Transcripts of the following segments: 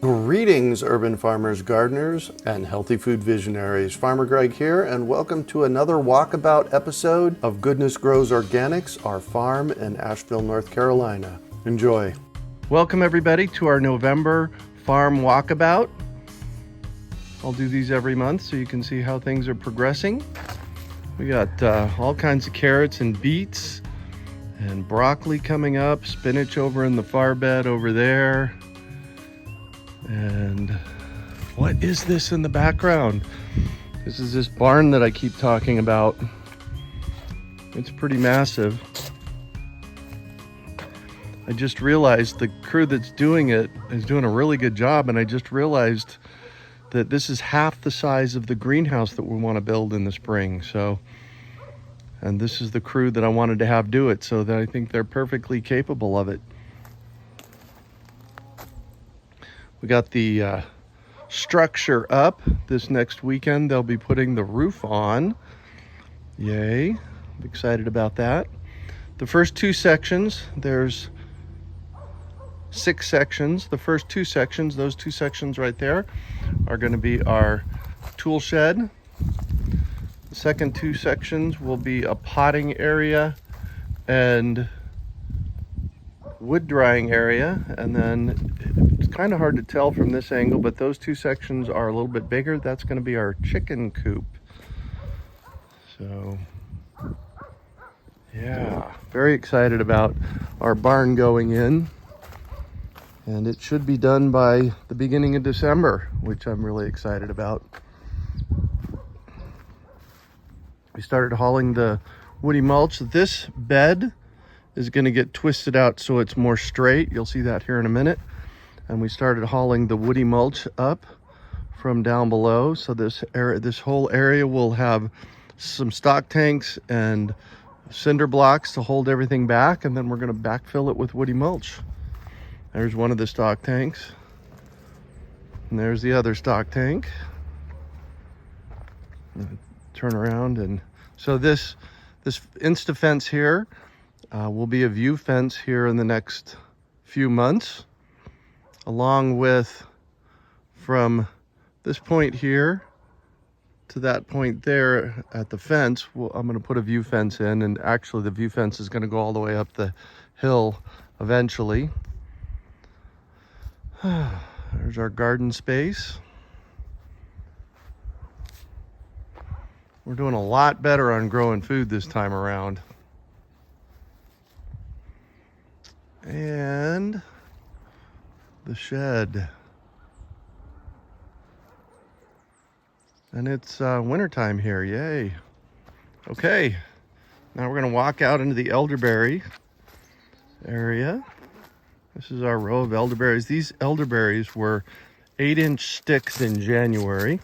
Greetings, urban farmers, gardeners, and healthy food visionaries. Farmer Greg here, and welcome to another Walkabout episode of Goodness Grows Organics, our farm in Asheville, North Carolina. Enjoy. Welcome, everybody, to our November farm walkabout. I'll do these every month so you can see how things are progressing. We got all kinds of carrots and beets and broccoli coming up, spinach over in the far bed over there. And what is this in the background? This is this barn that I keep talking about. It's pretty massive. I just realized the crew that's doing it is doing a really good job, and I just realized that this is half the size of the greenhouse that we want to build in the spring. And this is the crew that I wanted to have do it, so that I think they're perfectly capable of it. We got the structure up. This next weekend they'll be putting the roof on. Yay, I'm excited about that. The first two sections, there's 6 sections. The first 2 sections, those 2 sections right there, are going to be our tool shed. The second 2 sections will be a potting area and wood drying area, and then it's kind of hard to tell from this angle, but those 2 sections are a little bit bigger. That's going to be our chicken coop. So yeah, very excited about our barn going in, and it should be done by the beginning of December, which I'm really excited about. We started hauling the woody mulch. This bed is going to get twisted out so it's more straight. You'll see that here in a minute. And we started hauling the woody mulch up from down below. So this whole area will have some stock tanks and cinder blocks to hold everything back, and then we're going to backfill it with woody mulch. There's one of the stock tanks, and there's the other stock tank. Turn around, and so this Insta fence here will be a view fence here in the next few months, along with from this point here to that point there at the fence. I'm going to put a view fence in, and actually the view fence is going to go all the way up the hill eventually. There's our garden space. We're doing a lot better on growing food this time around. And the shed. And it's wintertime here, yay. Okay, now we're gonna walk out into the elderberry area. This is our row of elderberries. These elderberries were 8-inch sticks in January.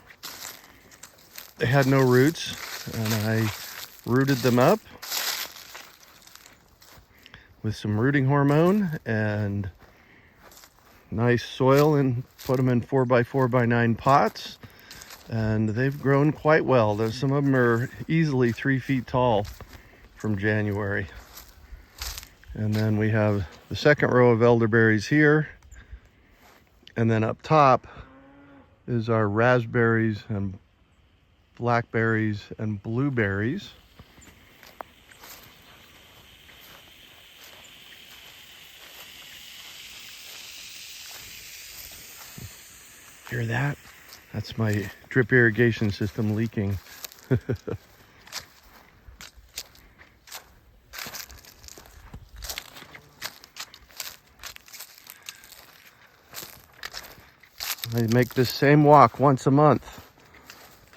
They had no roots, and I rooted them up with some rooting hormone and nice soil, and put them in 4x4x9 pots, and they've grown quite well. Some of them are easily 3 feet tall from January. And then we have the second row of elderberries here, and then up top is our raspberries and blackberries and blueberries. Hear that? That's my drip irrigation system leaking. I make this same walk once a month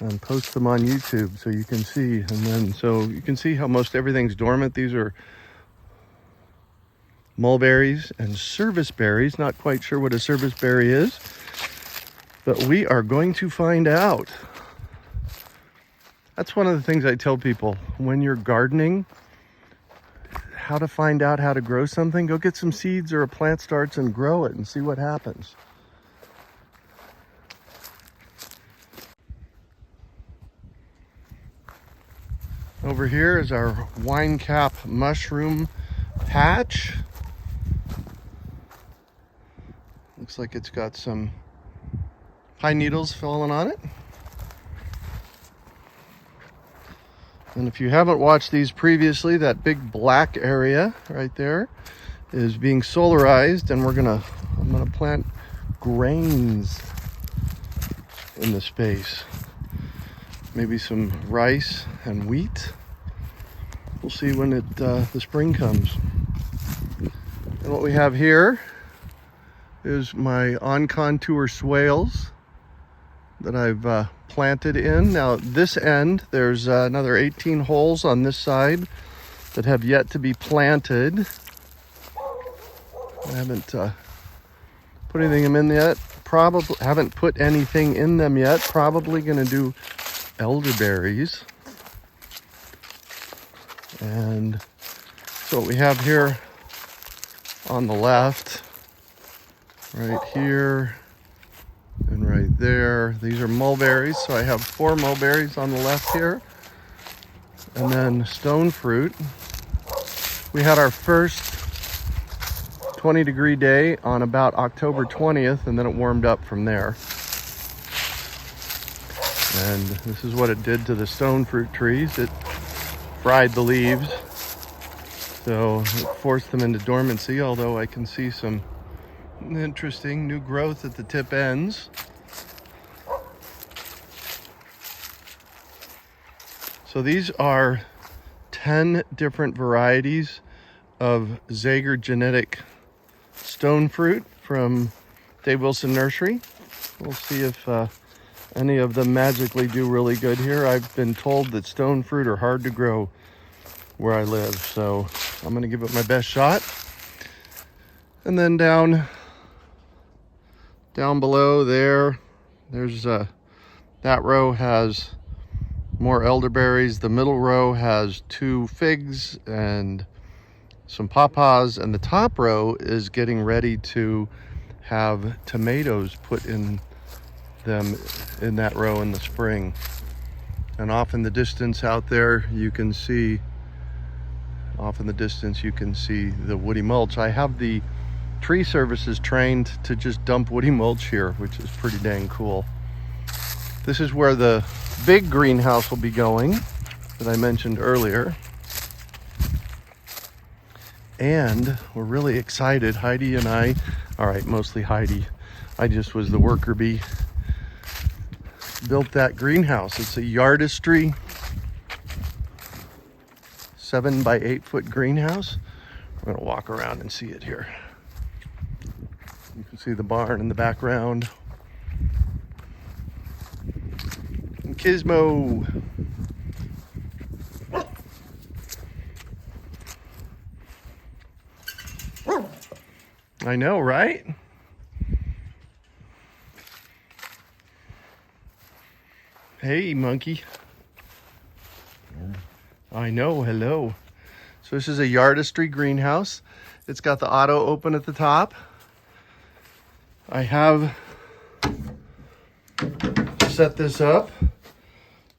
and post them on YouTube so you can see. And then so you can see how most everything's dormant. These are mulberries and service berries. Not quite sure what a service berry is, but we are going to find out. That's one of the things I tell people when you're gardening, how to find out how to grow something. Go get some seeds or a plant starts and grow it and see what happens. Over here is our wine cap mushroom patch. Looks like it's got some pine needles falling on it. And if you haven't watched these previously, that big black area right there is being solarized, and I'm gonna plant grains in the space. Maybe some rice and wheat. We'll see when the spring comes. And what we have here is my on-contour swales that I've planted in. Now this end, there's another 18 holes on this side that have yet to be planted. I haven't put anything in yet. Probably haven't put anything in them yet. Probably gonna do elderberries. And so what we have here on the left, right here, and right there, these are mulberries. So I have 4 mulberries on the left here, and then stone fruit. We had our first 20-degree day on about October 20th, and then it warmed up from there. And this is what it did to the stone fruit trees. It fried the leaves, so it forced them into dormancy, although I can see some interesting new growth at the tip ends. So these are 10 different varieties of Zager genetic stone fruit from Dave Wilson Nursery. We'll see if any of them magically do really good here. I've been told that stone fruit are hard to grow where I live, so I'm gonna give it my best shot. And then down below there's that row has more elderberries. The middle row has 2 figs and some pawpaws, and the top row is getting ready to have tomatoes put in them in that row in the spring. And off in the distance out there, you can see the woody mulch. I have the tree services trained to just dump woody mulch here, which is pretty dang cool. This is where the big greenhouse will be going that I mentioned earlier. And we're really excited, Heidi and I, all right, mostly Heidi. I just was the worker bee. Built that greenhouse. It's a yardistry 7 by 8 foot greenhouse. We're gonna walk around and see it here. You can see the barn in the background. And Gizmo. I know, right? Hey, monkey. I know, hello. So this is a yardistry greenhouse. It's got the auto open at the top. I have set this up.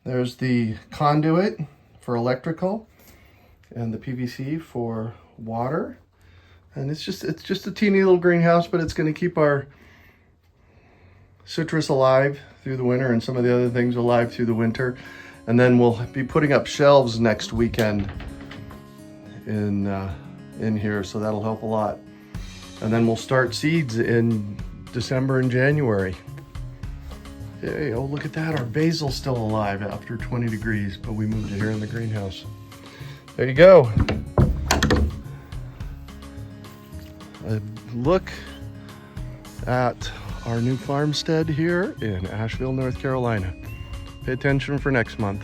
There's the conduit for electrical and the PVC for water. And it's just a teeny little greenhouse, but it's going to keep our citrus alive through the winter and some of the other things alive through the winter. And then we'll be putting up shelves next weekend in here, so that'll help a lot. And then we'll start seeds in December and January. Hey, oh, look at that. Our basil's still alive after 20 degrees, but we moved it here in the greenhouse. There you go. A look at our new farmstead here in Asheville, North Carolina. Pay attention for next month.